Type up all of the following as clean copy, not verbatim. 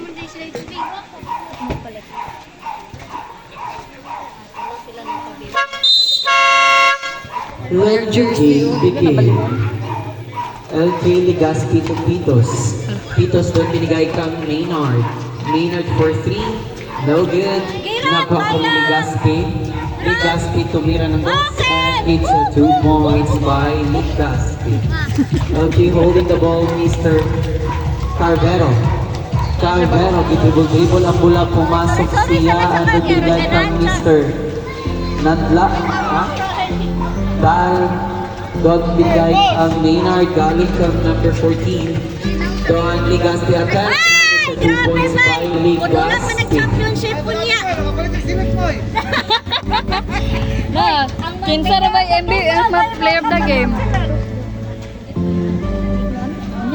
Let the game begin. LK Legaspi to Pitos. Pitos doon binigay kang Maynard. Maynard for 3. No good. Nakuha ko ni Legaspi. Legaspi tumira ng box. And it's a 2 points by Legaspi. LK holding the ball, Mr. Carvero. Carvero, dribble ang bola, pumasok siya. At binigay kang Mr. Nadla. Dahil doon bigay ang Maynard galing kang number 14. Doon Legaspi attack. It's a 2 points by Legaspi. Na, kinsa na ba yung MB player of the game?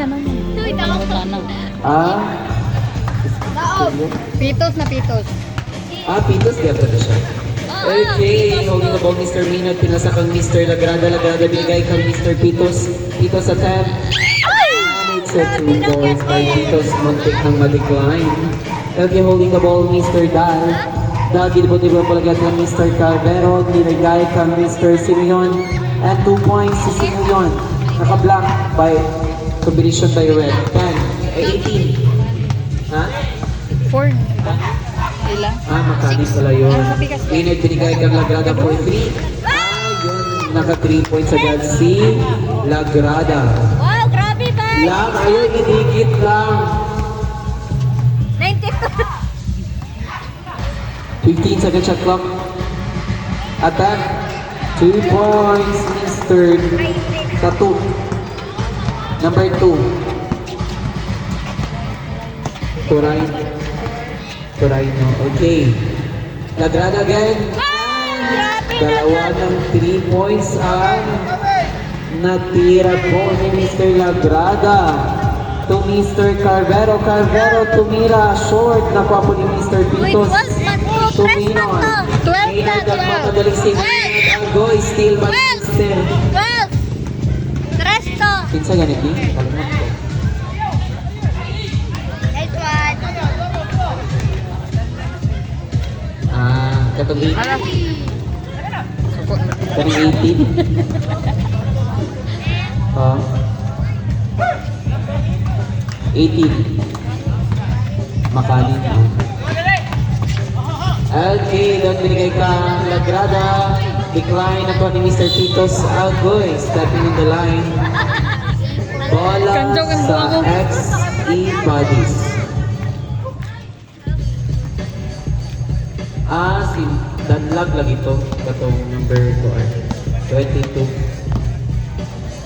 Yan ang. Pitos na pitos. Pitos kaya pala siya. Okay, holding the ball Mr. Maynard, pinasa kang Mr. Lagrada, binigay kang Mr. Pitos. Pitos attempt. And it's a 2 points by Pitos, muntik ng ma-decline. Okay, holding the ball Mr. Dal. Dal, ginibot-ibot palagat ng Mr. Carvero, binigay kang Mr. Simeon. And 2 points si Simeon. Naka-block by combination by Red. 18. Ha? 4. Ilang? Makanis pala yun. Maynard binigay kang Lagrada for 3. Yun, naka 3 points agad si Lagrada. Wow, grabe ba? Lang, ayun, inigit lang. 15 seconds shot clock. Attack. 2 points, Mr. Tatu. Number 2. Torino. Okay. Lagrada again. Dalawa ng 3 points ang natira po ni Mr. Lagrada to Mr. Carvero. Carvero tumira short. Nakuha po ni Mr. Pitos. Tumino. Maynard ang matagaling si Maynard. Algoy. Still by Mr. Pinsa ganit ni? Kalimat ko. Katong 18. Katong 18. Makanin. Okay, doon binigay kang Lagrada. Decline na po ni Mr. Titos Algoy. Stepping on the line. Bola sa XE Bodies. Si Danlag lagi ito. Katong number 22.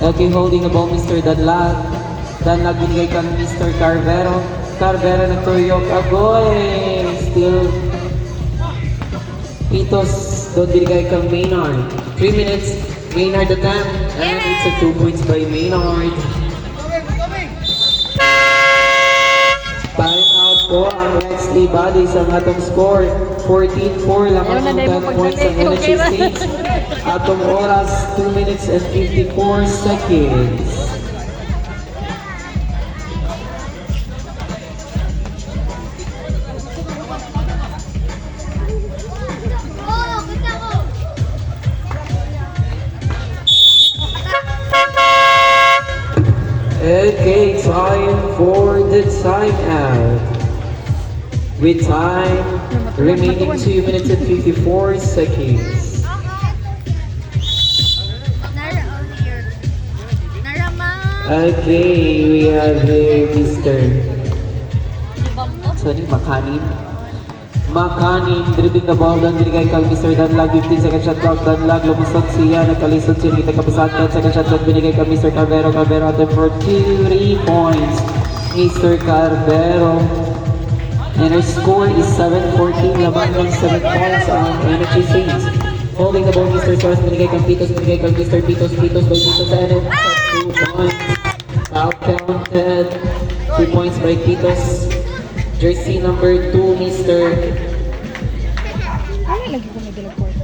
Okay, holding the ball, Mr. Danlag. Danlag binigay kang Mr. Carvero. Carvero na tuyok. Agoy! Still. Pitos. Doon binigay kang Maynard. 3 minutes. Maynard attempt. And it's a 2 points by Maynard. Time out po ang XE Bodies ang atong score. 14-4 lang ang 10 points ang Energy States. Atong oras, 2 minutes and 54 seconds. Okay, time for the timeout. With time remaining 2 minutes and 54 seconds. Okay, we have here Mr. Sorry, Makanin. Makanin, dribbling the ball, dan binigay kang Mr. Danlag, 15 second shot clock, Danlag, lumusot siya, nagkalisod siya, kita kapasat, 10 second shot, binigay kang Mr. Carvero, Carvero attempt for 3 points, Mr. Carvero. And our score is 7-14, laban ng 7 points ang Energy Saints. Holding the ball, Mr. Soares, binigay kang Pitos, binigay kang Mr. Pitos, Pitos by Pitos, and 2 points, out-counted, 2 points by Pitos. Jersey number 2, Mr.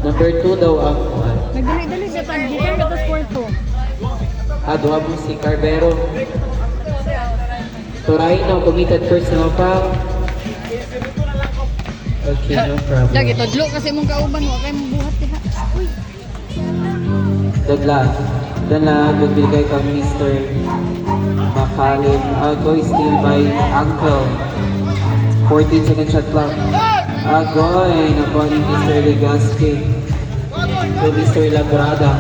Number 2 daw ang Nagdali-dali siya pag gikan ka tas kwarto. Adwa mo si Carvero. Torino committed personal foul. Okay, no problem. Lagi, todlo kasi mong kauban. Huwag kayo mong buhat diha. Uy. Danlag, nagbigay kang Mr. Makalim. Agoy, steal by Uncle. 14 second shot clock. Agoy, nakuha ni Mr. Legaspi. To Mr. Lagrada.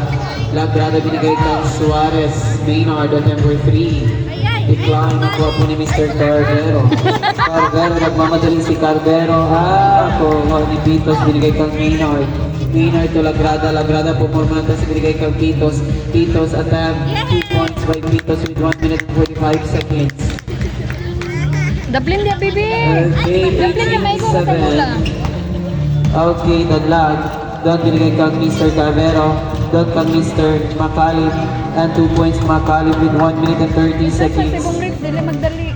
Lagrada binigay kang Suarez. Maynard at number 3. Decline, nakuha po ni Mr. Carbero. Carbero, nagmamadaling si Carbero. Kuha ni Pitos, binigay kang Maynard. Maynard to Lagrada. Lagrada po pumanta sa binigay kang Pitos. Pitos attempt. 2 points by Pitos with 1 minute and 45 seconds. Daplin dia, bibi. Okay, Daplin dia, may ko 87. Okay, Danlag. Doon binigay kang Mr. Carbero. Doon kang Mr. Makalim. And 2 points Makalim with 1 minute and 30 Sa seconds. sibong rip, dili magdali.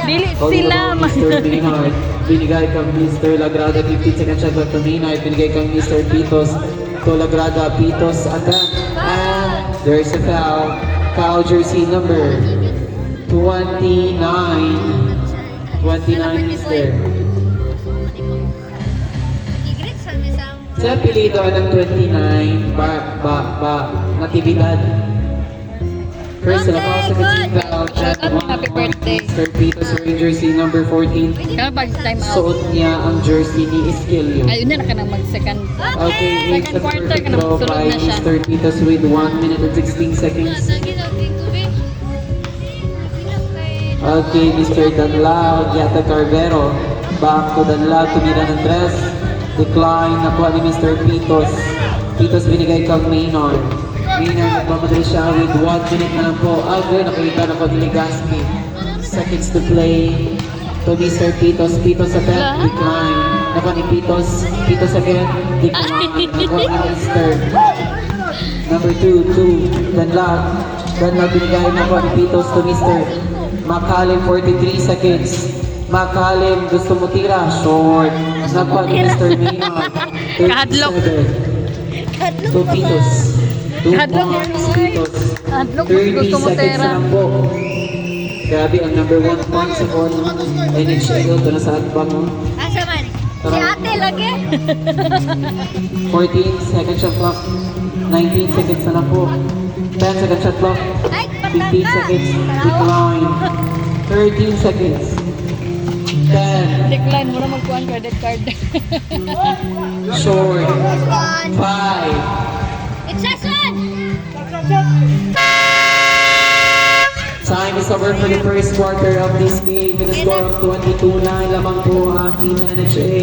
Dili All sila. about Mr. Maynard. Binigay kang Mr. Lagrada, 15 second shot clock to Maynard. Binigay kang Mr. Pitos to Lagrada. Pitos attempt. And there's a foul. Foul jersey number 29. 29 Mr. Sa apelido ng 29, natividad. First, sa mga sa foul. Happy birthday. Mr. Pitos wearing jersey number 14. Kaya pag time out. Suot niya ang jersey ni Esquilio. Ayun na ka nang mag-second. Okay, Second it's a quarter perfect ka na throw magsulod by na siya. Mr. Pitos with 1 minute and 16 seconds. Okay, Mr. Danlao, Yata Carbero. Back to Danlao, tumira ng dress. Decline, nakuha ni Mr. Pitos. Pitos binigay kang Maynard. Maynard, nagmamadali siya with 1 minute na lang po. Okay, nakita na po ni Legaspi. Seconds to play. To Mr. Pitos. Pitos attempt, decline. Nakuha ni Pitos. Pitos again, decline. Nakuha ni Mr. Number 2, Danlao. Danlao binigay na po ni Pitos to Mr. Makalim, 43 seconds. Makalim, gusto mo tira, short. Nakuha ni Mr. Maynard, Kahadlok. 37. To Pitos. 2 Kahadlok. points, Pitos. Kahadlok, 30 gusto mo seconds tira. na lang po. Grabe, ang number 1 points sa all NHL. Ito na sa atbang mo. Asa man? Si ate lagi. 14 seconds shot clock. 19 seconds na lang po. 10 seconds shot clock. Ay, 15 seconds. Decline. 13 seconds. 10. Decline mo na magkuhan credit card. Short. 5. It's a son! Time is over for the first quarter of this game with a score of 22-9. Lamang po ang Team NHA.